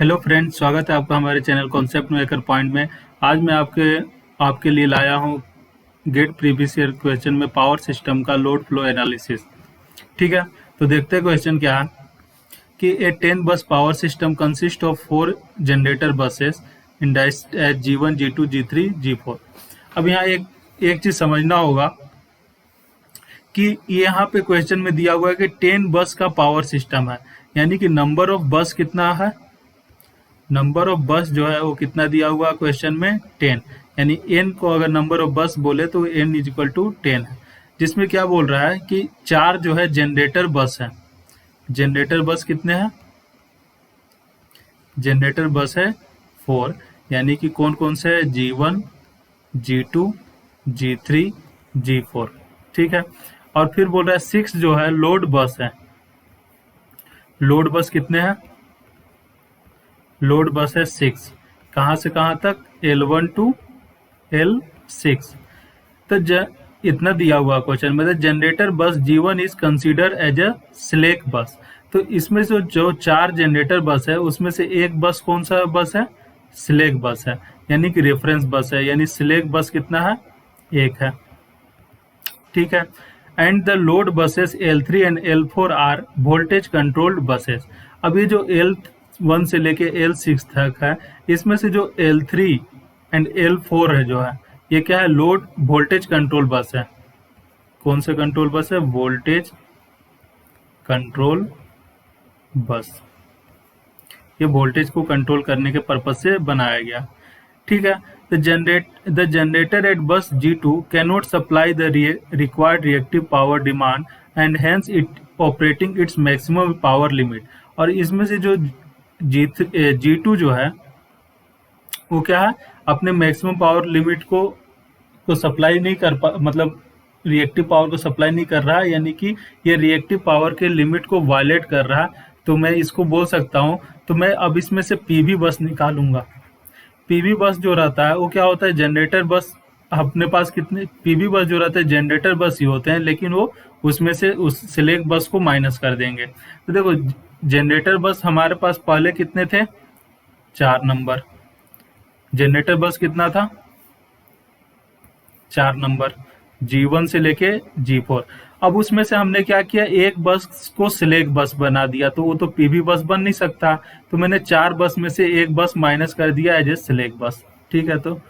Hello friends, स्वागत है आपका हमारे चैनल कॉन्सेप्ट मेकर पॉइंट में। आज मैं आपके लिए लाया हूँ गेट प्रीवियस ईयर क्वेश्चन में पावर सिस्टम का लोड फ्लो एनालिसिस। ठीक है, तो देखते हैं क्वेश्चन क्या है कि a 10 bus power system consist of 4 generator buses indexed as G1, G2, G3, G4। अब यहाँ एक चीज समझना होगा कि यहाँ पे क्वेश्चन में दिया हुआ है कि 10 बस का पावर सिस्टम है, यानी कि नंबर ऑफ बस कितना है। नंबर ऑफ बस जो है वो कितना दिया हुआ क्वेश्चन में 10, यानी n को अगर नंबर ऑफ बस बोले तो n इज इक्वल टू 10 है। जिसमें क्या बोल रहा है कि 4 जो है जनरेटर बस है। जनरेटर बस कितने हैं? जनरेटर बस है 4, यानी कि कौन कौन से है? G1, G2, G3, G4। ठीक है, और फिर बोल रहा है 6 जो है लोड बस है। लोड बस कितने हैं? लोड बस है 6। कहाँ से कहाँ तक? L1 to L6। तो इतना दिया हुआ क्वेश्चन में generator bus G1 is consider as a slack bus. तो इसमें से जो 4 जनरेटर बस है उसमें से एक बस कौन सा बस है? स्लैक बस है, यानी कि रेफरेंस बस है, यानी स्लैक बस कितना है? 1 है। ठीक है, and the load buses L3 and L4 are voltage controlled buses. अब ये जो L1 से लेके L6 तक है, इसमें से जो L3 एंड L4 है जो है ये क्या है? लोड वोल्टेज कंट्रोल बस है। कौन सा कंट्रोल बस है? Voltage control bus. ये वोल्टेज को कंट्रोल करने के पर्पज से बनाया गया। ठीक है, the generator at bus G2 cannot supply the required reactive power demand and hence it operating its maximum power limit। और इसमें से जो G2 जो है वो क्या है? अपने मैक्सिमम पावर लिमिट को सप्लाई नहीं कर मतलब रिएक्टिव पावर को सप्लाई नहीं कर रहा है, यानी कि ये रिएक्टिव पावर के लिमिट को वायलेट कर रहा है। तो मैं इसको बोल सकता हूँ, तो मैं अब इसमें से पीवी बस निकालूंगा। पीवी बस जो रहता है वो क्या होता है? जनरेटर बस। अपने पास कितने पीवी बस जो रहते हैं जनरेटर बस ही होते हैं, लेकिन वो उसमें से उस सिलेक्ट बस को माइनस कर देंगे। तो देखो, जनरेटर बस हमारे पास पहले कितने थे? 4 नंबर। जनरेटर बस कितना था? 4 नंबर, G1 से लेके G4। अब उसमें से हमने क्या किया? एक बस को सिलेक्ट बस बना दिया, तो वो तो पीवी बस बन नहीं सकता। तो मैंने 4 बस में से एक बस माइनस कर दिया एज ए सिलेक्ट बस। ठीक है, तो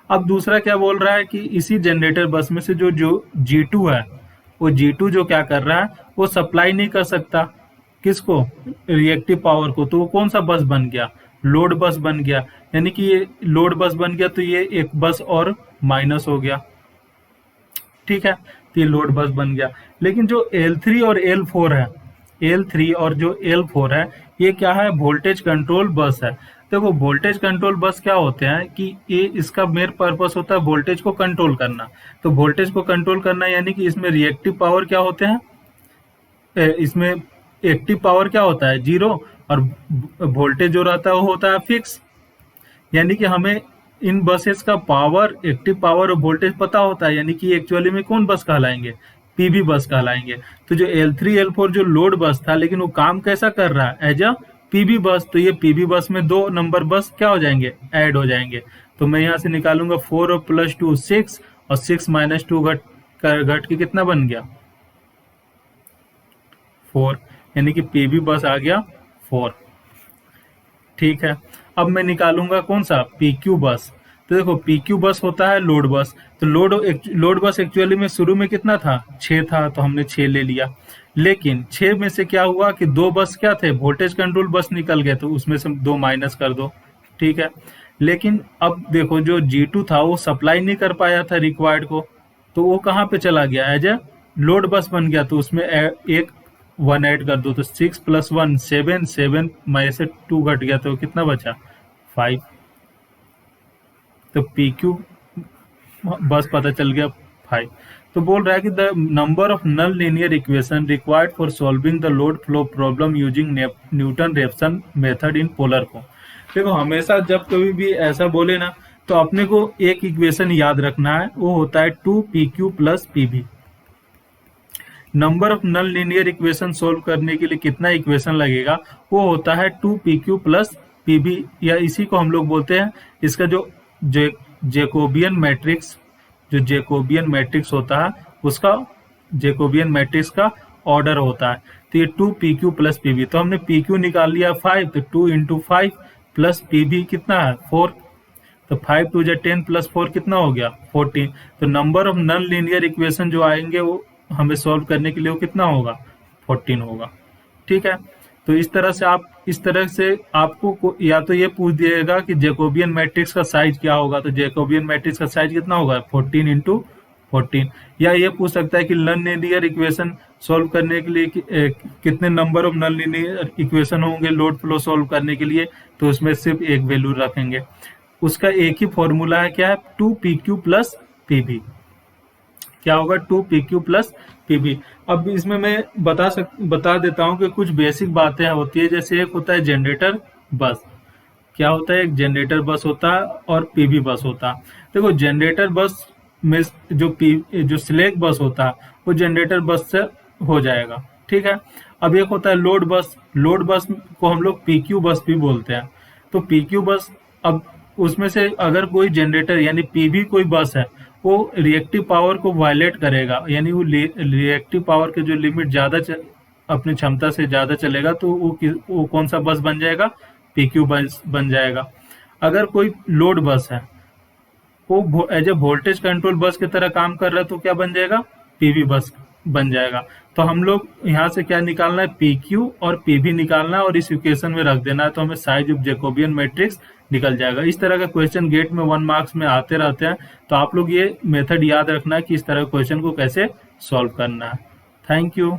अब दूसरा क्या बोल रहा है कि इसी जनरेटर बस में से जो G2 है, वो G2 जो क्या कर रहा है? वो सप्लाई नहीं कर सकता किसको? रिएक्टिव पावर को। तो वो कौन सा बस बन गया? लोड बस बन गया, यानी कि ये लोड बस बन गया, तो ये एक बस और माइनस हो गया। ठीक है, तो ये लोड बस बन गया। लेकिन जो L3 और L4 है, L3 और जो L4 है, ये क्या है? वोल्टेज कंट्रोल बस है। देखो, वोल्टेज कंट्रोल बस क्या होते हैं कि ये इसका मेन पर्पस होता है वोल्टेज को कंट्रोल करना। तो वोल्टेज को कंट्रोल करना यानी कि इसमें रिएक्टिव पावर क्या होते हैं? इसमें एक्टिव पावर क्या होता है? 0, और वोल्टेज जो रहता है वो होता है फिक्स। यानी कि हमें इन बसेस का पावर, एक्टिव पावर और वोल्टेज पता होता है, यानी कि एक्चुअली में कौन बस कहलाएंगे? पीवी बस कहलाएंगे। तो जो L3 L4 जो लोड बस था, लेकिन वो काम कैसा कर रहा है? एज अ पीवी बस। तो ये पीवी बस में 2 नंबर बस क्या हो जाएंगे? ऐड हो जाएंगे। तो मैं यहाँ से निकालूंगा 4 और प्लस 2 6, और 6 माइनस 2 घट के कितना बन गया? 4, यानी कि पीवी बस आ गया 4। ठीक है, अब मैं निकालूंगा कौन सा? PQ बस। तो देखो, PQ बस होता है लोड बस। तो लोड बस एक्चुअली में शुरू में कितना था? 6 था, तो हमने 6 ले लिया। लेकिन 6 में से क्या हुआ कि 2 बस क्या थे? वोल्टेज कंट्रोल बस निकल गए, तो उसमें से 2 माइनस कर दो। ठीक है, लेकिन अब देखो, जो G2 था वो सप्लाई नहीं कर पाया था रिक्वायर्ड को, तो वो कहाँ पे चला गया? एज ए लोड बस बन गया। तो उसमें एक 1 ऐड कर दो, तो 6 प्लस 1 7, 7 में से 2 घट गया, तो कितना बचा? 5। तो PQ बस पता चल गया 5। तो बोल रहा है कि the number of non linear equation required for solving the load flow problem using Newton Raphson method in polar को। देखो, हमेशा जब कभी भी ऐसा बोले ना, तो अपने को एक इक्वेशन याद रखना है, वो होता है 2PQ plus PV। Number of non linear equation solve करने के लिए कितना इक्वेशन लगेगा? वो होता है 2PQ प्लस पीबी, या इसी को हम लोग बोलते हैं इसका जो जैकोबियन मैट्रिक्स, जो जैकोबियन मैट्रिक्स होता है उसका, जैकोबियन मैट्रिक्स का ऑर्डर होता है। तो ये 2pq प्लस पीबी, तो हमने pq निकाल लिया 5, तो 2 इंटू 5 प्लस पीबी कितना है 4, तो 5 2 जा 10 प्लस 4 कितना हो गया 14। तो number of non linear equation जो आएंगे वो हमें सॉल्व करने के लिए वो कितना होगा 14 होगा। ठीक है, तो इस तरह से आपको या तो ये पूछ दिएगा कि जैकोबियन मैट्रिक्स का साइज क्या होगा, तो जैकोबियन मैट्रिक्स का साइज कितना होगा 14 इंटू 14, या ये पूछ सकता है कि नॉन लीनियर इक्वेशन सॉल्व करने के लिए कितने number of non linear equation होंगे लोड फ्लो सॉल्व करने के लिए, तो उसमें सिर्फ एक वैल्यू रखेंगे। उसका एक ही फॉर्मूला है, क्या है 2pq प्लस पीबी, क्या होगा 2pq प्लस पीबी। अब इसमें मैं बता देता हूं कि कुछ बेसिक बातें होती है, जैसे एक होता है जनरेटर बस, क्या होता है एक जनरेटर बस होता है और पीबी बस होता है। देखो जनरेटर बस में जो स्लैक बस होता है वो जनरेटर बस से हो जाएगा। ठीक है, अब एक होता है लोड बस, लोड बस को हम लोग पीक्यू बस भी बोलते हैं। तो पीक्यू बस, अब उसमें से अगर कोई जनरेटर यानी पीबी कोई बस है वो रिएक्टिव पावर को वायलेट करेगा, यानी वो रिएक्टिव पावर के जो लिमिट ज्यादा अपनी क्षमता से ज्यादा चलेगा, तो वो कौन सा बस बन जाएगा पीक्यू बस बन जाएगा। अगर कोई लोड बस है वो as a voltage control bus की तरह काम कर रहा है तो क्या बन जाएगा पीवी बस बन जाएगा। तो हम लोग यहाँ से क्या निकालना है पीक्यू और पीवी निकालना है और इस इक्वेशन में रख देना है, तो हमें साइज ऑफ जैकोबियन मैट्रिक्स निकल जाएगा। इस तरह का क्वेश्चन गेट में 1 मार्क्स में आते रहते हैं, तो आप लोग ये मेथड याद रखना है कि इस तरह क्वेश्चन को कैसे सॉल्व करना है। Thank you.